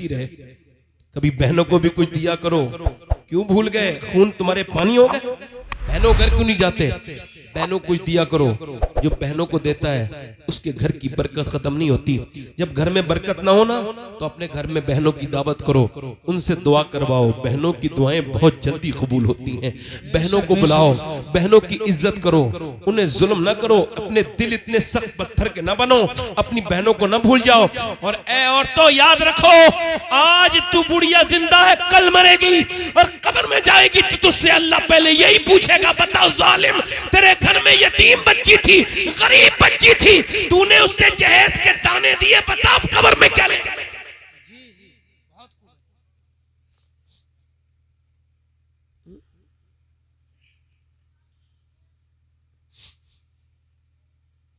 चलती रहे। कभी बहनों को भी कुछ दिया करो। क्यों भूल गए? खून तुम्हारे पानी हो गए? बहनों घर क्यों नहीं जाते? बहनों को कुछ दिया करो। जो बहनों को देता है उसके घर की बरकत खत्म नहीं होती। जब घर में बरकत ना हो ना तो अपने घर में बहनों की दावत करो, उनसे दुआ करवाओ। बहनों की दुआएं बहुत जल्दी कबूल होती हैं। बहनों को बुलाओ, बहनों की इज्जत करो, उन्हें जुल्म ना करो। अपने दिल इतने सख्त पत्थर के ना बनो, अपनी बहनों को ना भूल जाओ। और ए औरतों याद रखो, आज तू बुढ़िया जिंदा है, कल मरेगी और कब्र में जाएगी तो तुझसे अल्लाह पहले यही पूछेगा, बताओ जालिम, तेरे घर में यतीम बच्ची थी, गरीब बच्ची थी, तूने उससे जहेज के दाने दिए, बता अब कब्र में क्या लेगा? बहुत खूब।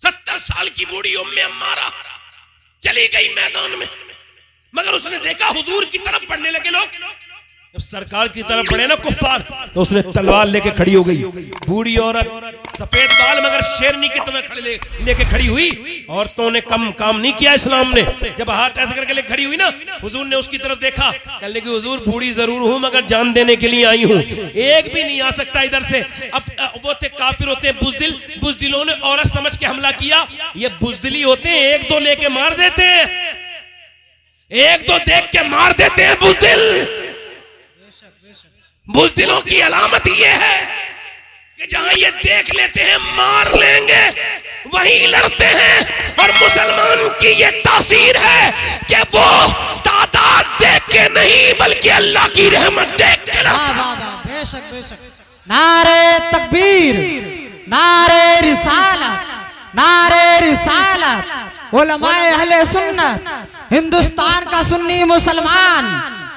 70 साल की बूढ़ी उम्मे अम्मारा चली गई मैदान में, मगर उसने देखा हुजूर की तरफ बढ़ने लगे लोग। जब सरकार की तरफ बढ़े ना कुफ्फार, तो उसने तलवार लेके खड़ी हो गई। बूढ़ी औरत, सफेद बाल मगर शेरनी की तरह लेके खड़ी हुई। औरतों ने कम काम नहीं किया इस्लाम ने। जब हाथ ऐसे करके लेके खड़ी हुई ना, हुजूर ने उसकी तरफ देखा, कहने लगे हुजूर बूढ़ी जरूर हूं मगर जान देने के लिए आई हूं, एक भी नहीं आ सकता इधर से। अब वो थे काफिर, होते हैं बुजदिल, बुजदिलों ने औरत समझ के हमला किया। ये बुजदिली होते हैं, एक दो लेके मार देते हैं, एक दो देख के मार देते हैं बुजदिल। बुजदिलों की अलामत ये है कि जहां ये देख लेते हैं मार लेंगे, वहीं लड़ते हैं। और मुसलमान की ये तासीर है कि वो तादाद देख के नहीं बल्कि अल्लाह की रहमत देख के लड़ता है। वाह वाह, बेशक बेशक। नारे तकबीर, नारे रिसालत, नारे रिसालत। उलमाए अहले सुन्नत, हिंदुस्तान का सुन्नी मुसलमान,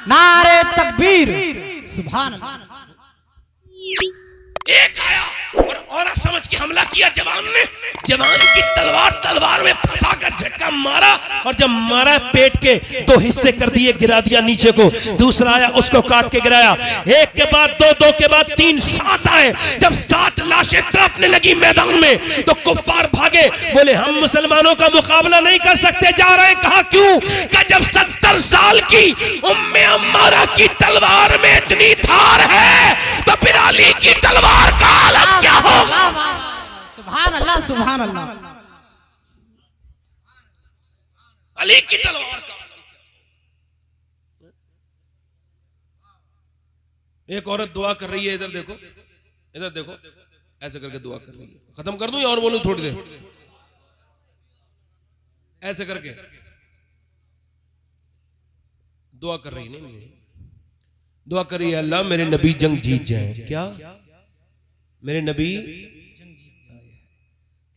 नारे तकबीर, सुभान अल्लाह। एक आया और औरत समझ के हमला किया जवान ने। जवान की तलवार में फंसा कर झटका मारा, और जब मारा पेट के 2 हिस्से कर दिए, गिरा दिया नीचे को। दूसरा आया, उसको काट के गिराया। एक के बाद 2, 2 के बाद 3, 7 आए। जब 7 लाशें तड़पने लगी मैदान में तो कुफ्फार भागे, बोले हम मुसलमानों का मुकाबला नहीं कर सकते, जा रहे हैं। कहा क्यों? कि जब 70 साल की उम्मे अम्मारा की तलवार में इतनी धार है तो फिर अली की तलवार का आलम क्या होगा? सुभान अल्लाह, सुभान अल्लाह। अली की तलवार का आलम क्या? एक औरत दुआ कर रही है, इधर देखो, इधर देखो, ऐसे करके दुआ कर रही है। खत्म कर दूं या और बोलूं थोड़ी देर? ऐसे करके दुआ कर रही, नहीं दुआ कर रही है, अल्लाह मेरे नबी जंग जीत जाए। क्या? मेरे नबी जंग जीत जाए।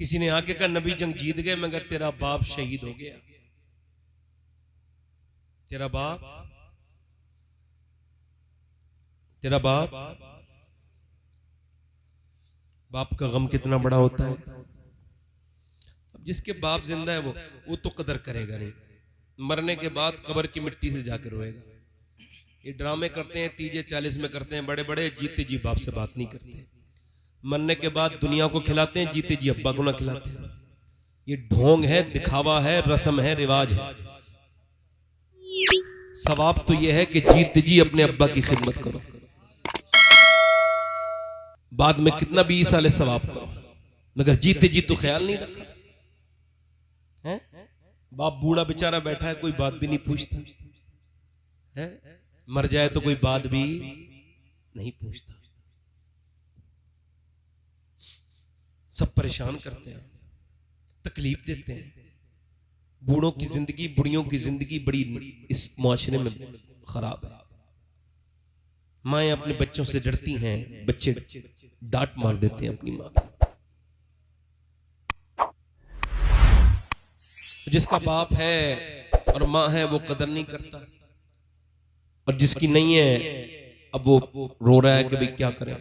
किसी ने आके कहा नबी जंग जीत गए मगर तेरा बाप शहीद हो गया। तेरा बाप बाप का गम कितना बड़ा होता है। अब जिसके बाप जिंदा है वो तो कदर करेगा नहीं, मरने के बाद कब्र की मिट्टी से जाकर रोएगा। ये ड्रामे करते हैं, 30-40 में करते हैं बड़े बड़े, जीते जी बाप से बात नहीं करते। मरने के बाद दुनिया को खिलाते हैं, जीते जी अब्बा को ना खिलाते हैं। ये ढोंग है, दिखावा है, रस्म है, रिवाज है। सवाब तो यह है कि जीते जी अपने अब्बा की खिदमत करो, बाद में कितना भी साले सवाब करो, मगर जीते जी तो ख्याल नहीं रखा है। बाप बूढ़ा बेचारा बैठा है, कोई बात भी नहीं पूछता है, मर जाए तो कोई बात भी नहीं पूछता। सब परेशान करते हैं, तकलीफ देते हैं। बूढ़ों की जिंदगी, बुढ़ियों की जिंदगी बड़ी इस मुआशरे में खराब है। माएं अपने बच्चों से डरती हैं, बच्चे डांट मार देते हैं अपनी मां को। जिसका बाप है और मां है वो कदर नहीं करता, और जिसकी नहीं है अब वो रो रहा है कि भाई क्या करें।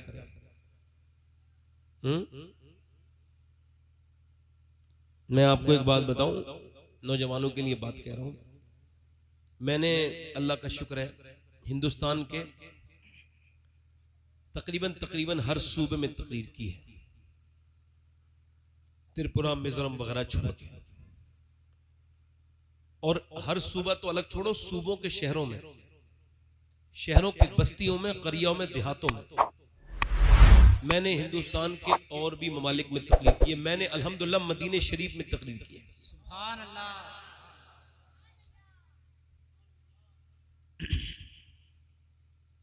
मैं आपको एक बात बताऊं, नौजवानों के लिए बात कह रहा हूं। मैंने अल्लाह का शुक्र है हिंदुस्तान के तकरीबन हर सूबे में तकरीर की है, त्रिपुरा, मिजोरम वगैरह छोड़ के। और हर सूबा तो अलग छोड़ो, सूबों के शहरों में, शहरों की बस्तियों में, करियाओं में, देहातों में मैंने हिंदुस्तान के और भी ममालिक में तकरीर की है। मैंने अल्हम्दुलिल्लाह मदीने शरीफ में तकरीर की है। सुभान अल्लाह।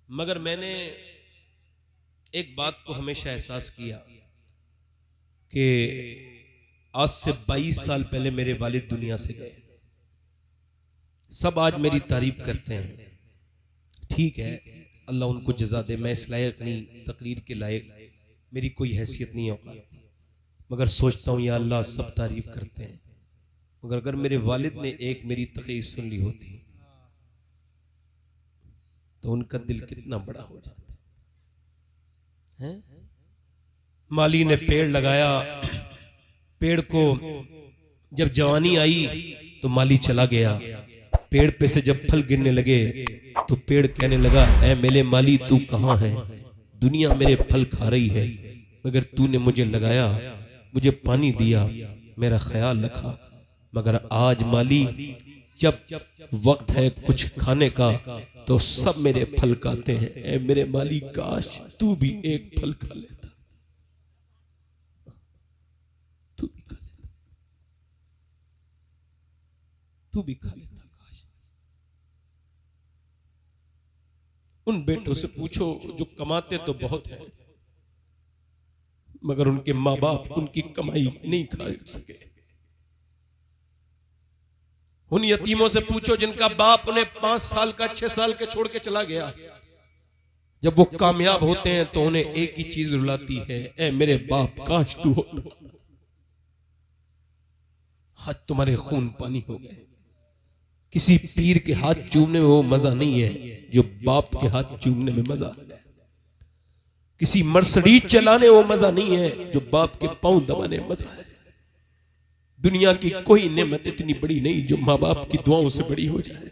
मगर मैंने एक बात को हमेशा एहसास किया कि आज से 22 साल पहले मेरे वालिद दुनिया से गए। सब आज मेरी तारीफ करते हैं, ठीक है, अल्लाह उनको जजा दे। मैं इस लायक नहीं, तकरीर के लायक मेरी कोई हैसियत नहीं होगा, मगर सोचता हूँ या अल्लाह सब तारीफ करते हैं, मगर अगर मेरे वालिद ने एक मेरी तकरीर सुन ली होती तो उनका दिल कितना बड़ा हो जाता है। माली ने पेड़ लगाया, पेड़ को जब जवानी आई तो माली चला गया। पेड़ पे से जब फल गिरने लगे तो पेड़ कहने लगा, ऐ मेरे माली तू कहाँ है? दुनिया मेरे फल खा रही है, मगर तूने मुझे लगाया, मुझे पानी दिया, मेरा ख्याल रखा। मगर आज माली जब वक्त है कुछ खाने का तो सब मेरे फल खाते हैं। ऐ मेरे माली काश तू भी एक फल खा लेता, तू भी खा लेता, तू भी खा लेता। काश उन बेटों से पूछो जो कमाते तो बहुत हैं, मगर उनके माँ बाप उनकी कमाई नहीं खा सके। उन यतीमों से पूछो जिनका बाप उन्हें 5 साल का 6 साल के छोड़ के चला गया। जब वो कामयाब होते हैं तो उन्हें एक ही चीज रुलाती है, ऐ मेरे बाप काश तू हो। हाथ तुम्हारे खून पानी हो गए। किसी पीर के हाथ चूमने में वो मजा नहीं है जो बाप के हाथ चूमने में मजा है। किसी मर्सिडीज चलाने वो मजा नहीं है जो बाप के पांव दबाने में मजा है। दुनिया की कोई नेमत इतनी बड़ी नहीं जो माँ बाप की दुआओं से बड़ी हो जाए।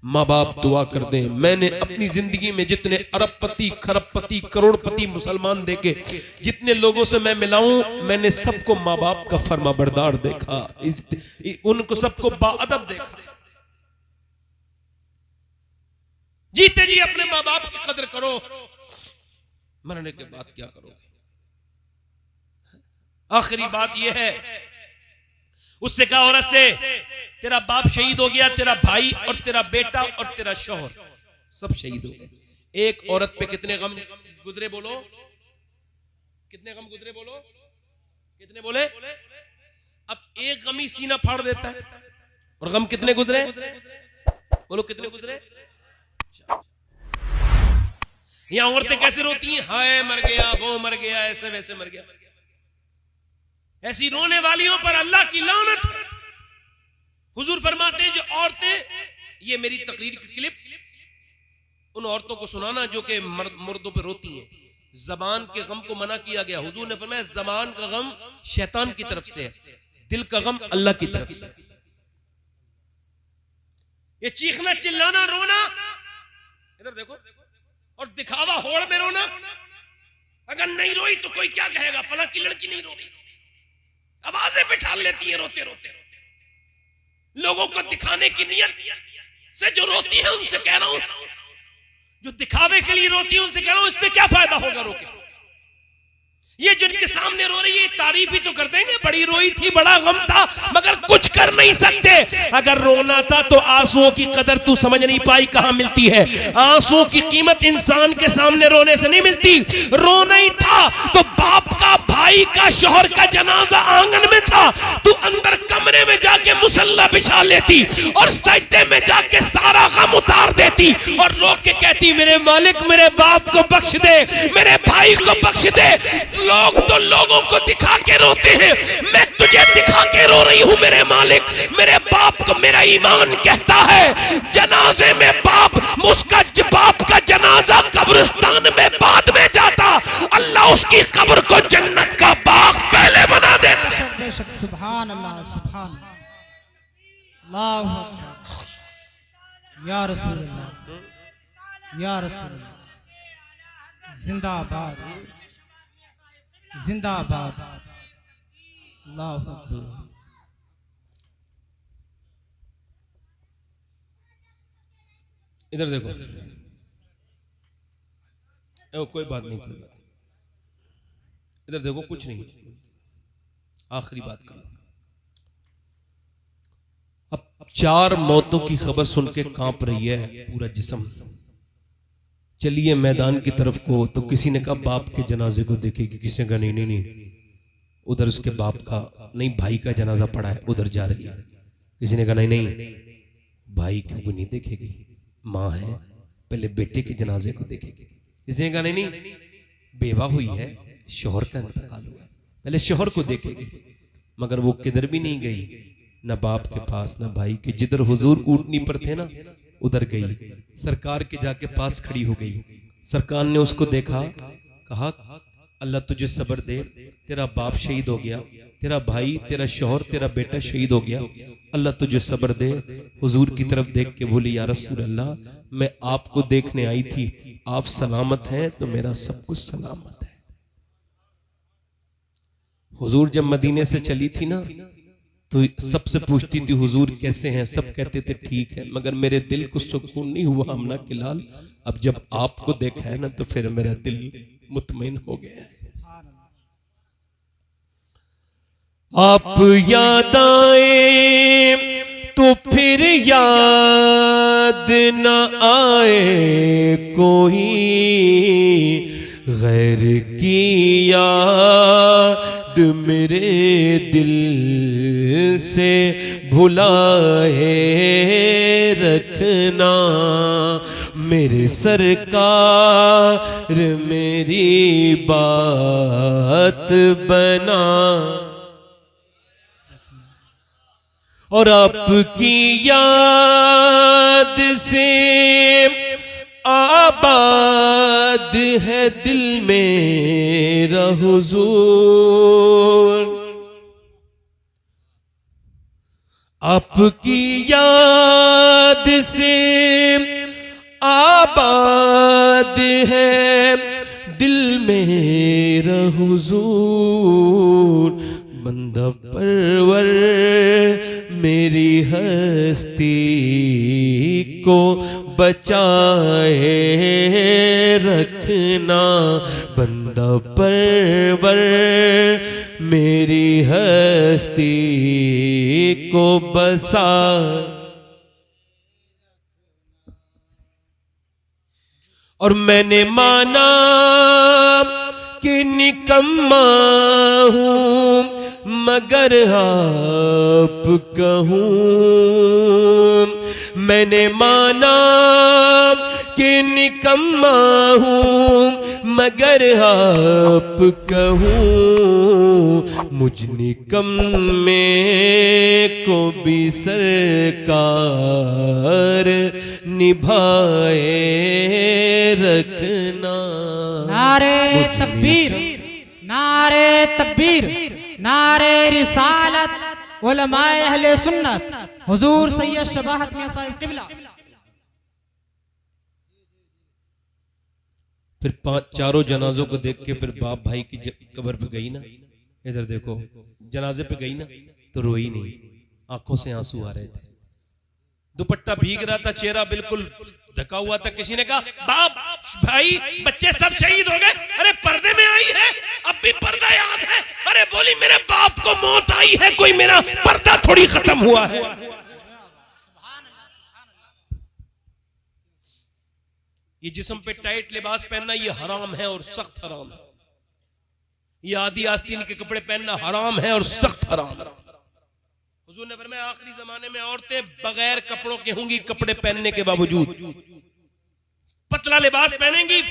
माँ बाप दुआ कर दें। मैंने अपनी जिंदगी में जितने अरबपति, खरबपति, करोड़पति मुसलमान देखे, जितने लोगों से मैं मिला हूं, मैंने सबको माँ बाप का फरमाबरदार देखा, उनको सबको बाअदब देखा। जीते जी अपने माँ बाप की कदर करो, मरने के बाद क्या करोगे? आखिरी बात यह है, उससे कहा औरत से, तेरा बाप शहीद हो गया, तेरा भाई और तेरा बेटा और तेरा शौहर सब शहीद हो गए। एक औरत पे कितने गम गुजरे बोलो? कितने गम गुजरे बोलो? कितने बोले? अब एक गम ही सीना फाड़ देता है, और गम कितने गुजरे बोलो? कितने गुजरे? यहां औरतें कैसे रोती हैं, हाय मर गया, वो मर गया, ऐसे वैसे मर गया। ऐसी रोने वालियों पर अल्लाह की लानत है। हुजूर फरमाते हैं जो औरतें, ये मेरी तकरीर की क्लिप उन औरतों को सुनाना जो कि मुर्दों पे रोती हैं। जबान के गम को मना किया गया। हुजूर ने फरमाया जबान का गम शैतान की तरफ से है, दिल का गम अल्लाह की तरफ से। ये चीखना, चिल्लाना, रोना, इधर देखो, और दिखावा होड़ में रोना। अगर नहीं रोई तो कोई क्या कहेगा, फला की लड़की नहीं रो रही थी। आवाजें बिठा लेती हैं रोते रोते रोते। लोगों को दिखाने की नीयत से जो रोती है उनसे कह रहा हूं, जो दिखावे के लिए रोती है उनसे कह रहा हूं, इससे क्या फायदा होगा रोके? ये जिनके सामने रो रही है तारीफ ही तो कर देंगे, बड़ी रोई थी, बड़ा गम था, मगर कुछ कर नहीं सकते। अगर रोना था तो आंसुओं की कदर तू समझ नहीं पाई, कहां मिलती है? आंसुओं की कीमत इंसान के सामने रोने से नहीं मिलती। रोना ही था तो बाप का, भाई का, शौहर का जनाजा आंगन में था, तू अंदर कमरे में जाके मुसल्ला बिछा लेती और सजदे में जाके सारा गम उतार देती और रो के कहती, मेरे मालिक मेरे बाप को बख्श दे, मेरे भाई को बख्श दे। लोग तो लोगों को दिखा के रोते हैं, मैं तुझे दिखा के रो रही हूं मेरे मालिक। मेरे बाप को मेरा ईमान कहता है जनाजे में बाप, उसका बाप का जनाजा कब्रिस्तान में बाद में जाता, अल्लाह उसकी कब्र को जन्नत का बाग पहले बना देता है। बेशक, सुभान अल्लाह, सुभान अल्लाह, या रसूल अल्लाह, या रसूल अल्लाह, जिंदाबाद जिंदाबाद, अल्लाहू अकबर। इधर देखो, कोई बात नहीं, कोई बात नहीं, इधर देखो, कुछ नहीं, आखिरी बात कर। अब 4 मौतों की खबर सुन के कांप रही है पूरा जिस्म। चलिए मैदान की तरफ को, तो किसी ने कहा बाप के जनाजे को देखेगी, किसी ने कहा नहीं नहीं नहीं, उधर उसके बाप का नहीं, भाई का जनाजा पड़ा है, उधर जा रही है। किसी ने कहा नहीं नहीं, भाई क्यों नहीं देखेगी, माँ है, पहले बेटे के जनाजे को देखेगी। किसी ने कहा नहीं नहीं, बेवा हुई है, शोहर का इंतकाल हुआ, पहले शोहर को देखेगी। मगर वो किधर भी नहीं गई, न बाप के पास न भाई के, जिधर हुजूर ऊंटनी पर थे ना उधर गई, सरकार के जाके पास खड़ी हो गई। सरकार ने उसको देखा, कहा अल्लाह तुझे सब्र दे, तेरा बाप शहीद हो गया, तेरा भाई, तेरा शौहर, तेरा बेटा शहीद हो गया, अल्लाह तुझे सब्र दे। हुजूर की तरफ देख के बोली या रसूल अल्लाह, मैं आपको देखने आई थी, आप सलामत हैं तो मेरा सब कुछ सलामत है। हुजूर जब मदीने से चली थी ना, तो सबसे पूछती थी हुजूर कैसे हैं, सब कहते थे ठीक है, मगर मेरे दिल को सुकून नहीं हुआ अम्ना के लाल। अब जब आपको देखा है ना, तो फिर मेरा दिल मुतमईन हो गया है। आप याद आए तो फिर याद न आए कोई, गैर की याद मेरे दिल से भुलाए रखना, मेरे सरकार मेरी बात बना, और आपकी याद से आबाद है दिल मेरा हुजूर, आपकी याद से आबाद है दिल मेरा हुजूर, बंदा परवर मेरी हस्ती को बचाए रखना, बंदा परवर मेरी हस्ती को बसा। और मैंने माना कि निकम्मा हूं, मगर आप कहूं, मैंने माना कि निकम्मा हूं, मगर आप कहूं, मुझ निकम्मे को भी सरकार निभाए रखना। नारे तकबीर, नारे तकबीर, नारे रिसालत, उलमाए अहले सुन्नत, हुजूर सैयद शबाहत मियां साहिब क़िबला। फिर 4 जनाजों को देख के फिर बाप भाई की कब्र पे गई ना, इधर देखो, जनाजे पे गई ना, तो रोई नहीं, आंखों से आंसू आ रहे थे, दुपट्टा भीग रहा था, चेहरा बिल्कुल ढका हुआ था। किसी ने कहा बाप भाई बच्चे सब शहीद हो गए, अरे पर्दे में आई है, अब भी पर्दा याद है, अरे बोली मेरे बाप को मौत आई है, कोई मेरा पर्दा थोड़ी खत्म हुआ है। ये जिस्म पे टाइट लिबास पहनना ये हराम है और सख्त हराम है, ये आदि आस्तीन के कपड़े पहनना हराम है और सख्त हराम है। हुजूर ने फरमाया आखिरी जमाने में औरतें बगैर कपड़ों के होंगी, कपड़े पहनने के बावजूद पतला लिबास पहनेंगी,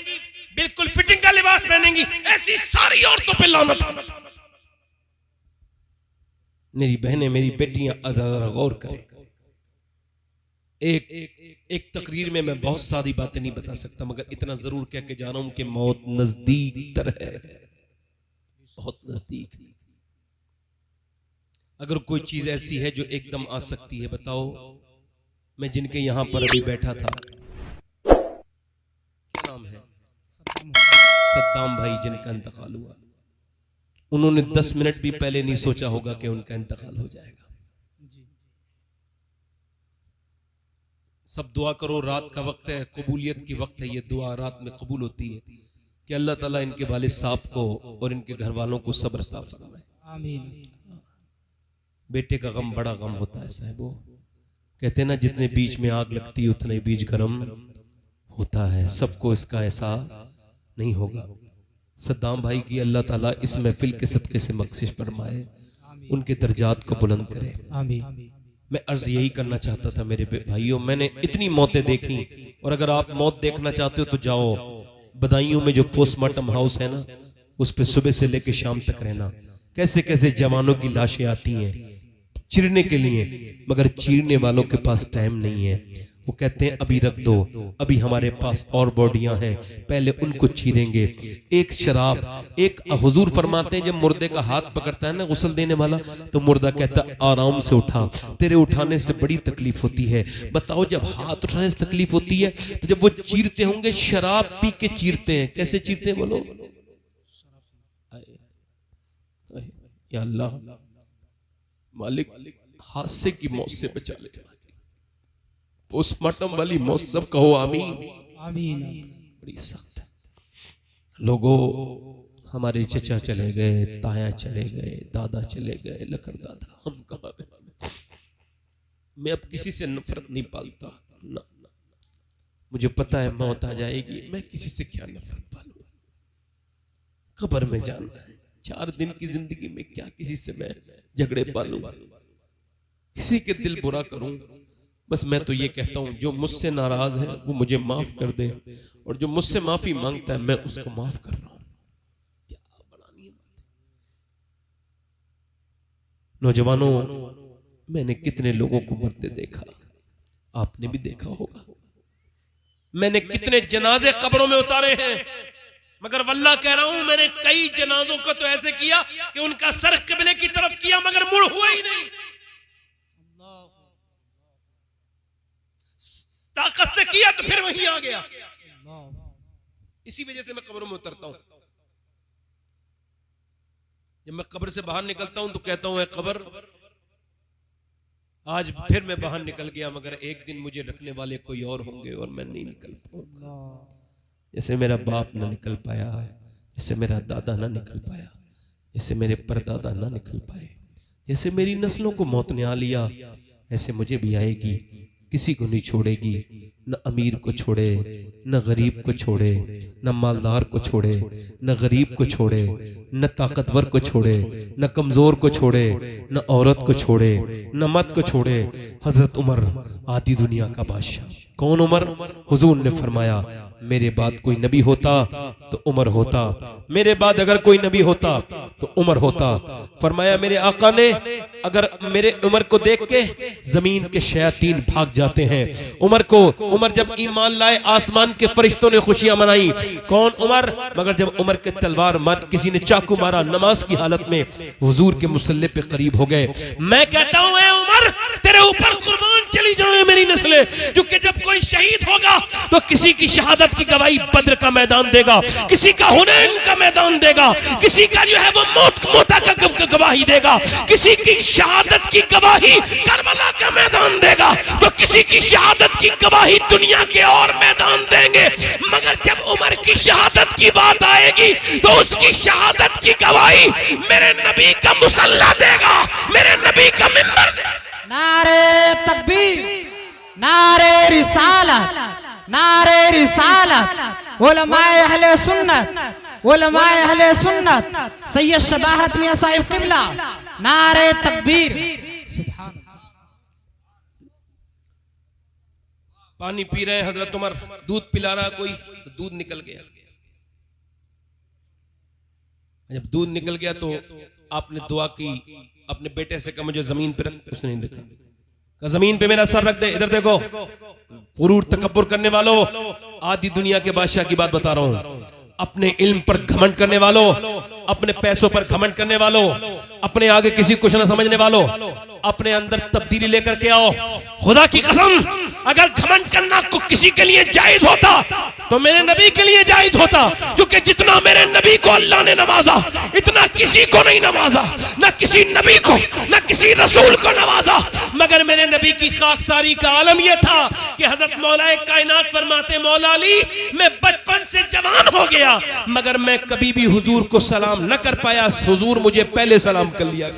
बिल्कुल फिटिंग का लिबास पहनेंगी, ऐसी सारी औरतों पे लानत है। मेरी बहनें, मेरी बेटियां जरा गौर करें। एक तकरीर में मैं बहुत सारी बातें नहीं बता सकता, मगर इतना जरूर कह के जा रहा हूं कि मौत नजदीक तर है, बहुत नजदीक है। अगर कोई चीज ऐसी है जो एकदम आ सकती है, बताओ। मैं जिनके यहां पर अभी बैठा था, क्या नाम है, सद्दाम भाई, जिनका इंतकाल हुआ, उन्होंने 10 मिनट भी पहले नहीं सोचा होगा कि उनका इंतकाल हो जाएगा। सब दुआ करो, रात का वक्त है, कबूलियत की वक्त है, ये दुआ रात में कबूल होती है कि अल्लाह ताला इनके वालिद साहब को और इनके घर वालों को सब्र अता फरमाए। आमीन। बेटे का गम बड़ा गम होता है साहबो, कहते हैं ना जितने बीज में आग लगती है उतने बीज गर्म होता है। सबको इसका एहसास नहीं होगा। सद्दाम भाई की अल्लाह ताला इस महफिल के सदके से बख्शिश फरमाए, उनके दर्जात को बुलंद करे। आमीन। मैं अर्ज यही करना चाहता था मेरे भाइयों, मैंने इतनी मौतें देखी, और अगर आप मौत देखना चाहते हो तो जाओ बदायूं में जो पोस्टमार्टम हाउस है ना, उस पे सुबह से लेकर शाम तक रहना। कैसे कैसे जवानों की लाशें आती हैं चीरने के लिए, मगर चीरने वालों के पास टाइम नहीं है। वो कहते हैं अभी रख दो, अभी हमारे पास और बॉडियां हैं, पहले उनको चीरेंगे। एक शराब, एक हुजूर फरमाते हैं जब मुर्दे का हाथ पकड़ता है ना गुस्ल देने वाला, तो मुर्दा कहता आराम से उठा, तेरे उठाने से बड़ी तकलीफ होती है। बताओ जब हाथ उठाने से तकलीफ होती है तो जब वो चीरते होंगे, शराब पी के चीरते हैं। कैसे चीरते हैं बोलो? या अल्लाह मालिक हादसे की मौत से बचा ले, पोस्टमार्टम वाली मौत सब कहो आमीन। आमीन। बड़ी सख्त है। लोगों, हमारे चचा चले गए, ताया चले गए, दादा चले गए, लखर दादा, हम कहाँ रहे? मैं अब किसी से नफरत नहीं पालता ना, मुझे पता है मौत आ जाएगी, मैं किसी से क्या नफरत पालूंगा? कब्र में जाना है, 4 दिन की जिंदगी में क्या किसी से मैं झगड़े पालूंगा, किसी के दिल बुरा करूं? बस मैं तो ये कहता हूं जो मुझसे नाराज है वो मुझे माफ कर दे, और जो मुझसे माफी मांगता है मैं उसको माफ कर रहा हूं। क्या बनानी है बात? नौजवानों, मैंने कितने लोगों को मरते देखा, आपने भी देखा होगा। मैंने कितने जनाजे कब्रों में उतारे हैं, मगर वल्लाह कह रहा हूं मैंने कई जनाजों को तो ऐसे किया कि उनका सर किबले की तरफ किया मगर मुड़ हुआ ही नहीं। ताकत से किया तो फिर वहीं आ गया। इसी वजह से मैं कब्रों में उतरता हूं। जब मैं कब्र से बाहर निकलता हूं तो कहता हूं कब्र, आज फिर मैं बाहर निकल गया, मगर एक दिन मुझे रखने वाले कोई और होंगे और मैं नहीं निकल पाऊंगा। जैसे मेरा बाप ना निकल पाया, जैसे मेरा दादा ना निकल पाया, जैसे मेरे परदादा ना निकल पाए, जैसे मेरी नस्लों को मौत ने आ लिया, ऐसे मुझे भी आएगी। किसी को नहीं छोड़ेगी, न अमीर को छोड़े, न गरीब को छोड़े, न मालदार को छोड़े, न गरीब को छोड़े, न ताकतवर को छोड़े, न कमजोर को छोड़े, न औरत को छोड़े, न मर्द को छोड़े। हजरत उमर आधी दुनिया का बादशाह। कौन उमर? हुजूर ने फरमाया मेरे बाद कोई नबी होता तो उमर होता, मेरे बाद अगर कोई नबी होता तो उमर होता। फरमाया मेरे आका ने अगर मेरे उमर को देख के जमीन के शयातीन भाग जाते हैं। उमर जब ईमान लाए आसमान के फरिश्तों ने खुशियां मनाई। कौन? उमर। मगर जब उमर के तलवार मार किसी ने चाकू मारा नमाज की हालत में, हुजूर के मुसल्ले पे करीब हो गए। मैं कहता हूं ऐ उमर तेरे ऊपर कुर्बान चली जाए मेरी नस्लें, क्योंकि जब कोई शहीद होगा तो किसी की शहादत की गवाही बद्र का मैदान देगा, किसी का हुनैन का मैदान देगा, किसी का जो है वो मोता का गवाही देगा, किसी की शहादत की गवाही करबला का मैदान देगा, तो किसी की शहादत की गवाही दुनिया के और मैदान देंगे। मगर जब उमर की शहादत की बात आएगी तो उसकी शहादत की गवाही मेरे नबी का मुसल्ला देगा, मेरे नबी का मिंबर देगा। नारे तकबीर, नारे रिसालत, नारे रिसालत, उलमाए अहले सुन्नत, उलमाए अहले सुन्नत, सैयद शबाहत मियां साहिब क़िबला, नारे तकबीर। सुभान। पानी पी रहे हैं हजरत उमर, दूध पिला रहा कोई तो दूध निकल गया। जब दूध निकल गया तो आपने दुआ की, अपने बेटे से कहा मुझे जमीन पे रख, उसने नहीं देखा, कहा जमीन पे मेरा सर रख दे, इधर देखो। गुरूर तकब्बुर करने वालों, आधी दुनिया के बादशाह की बात बता रहा हूं, अपने इल्म पर घमंड करने वालों, अपने पैसों पर घमंड करने वालों, अपने आगे किसी कुछ न समझने वालों, अपने अंदर तब्दीली लेकर के आओ। खुदा की कसम, अगर घमंड करना को किसी के लिए जायज होता तो मेरे नबी के लिए जायज होता, क्योंकि जितना मेरे नबी को अल्लाह ने नवाजा इतना किसी को नहीं नवाजा, न किसी नबी को न किसी रसूल को नवाजा। मगर मेरे नबी की खाकसारी का आलम यह था कि हजरत मौलाए कायनात फरमाते, मौला अली मैं बचपन से जवान हो गया मगर मैं कभी भी हुजूर को सलाम न कर पाया, हुजूर मुझे पहले सलाम कर लिया।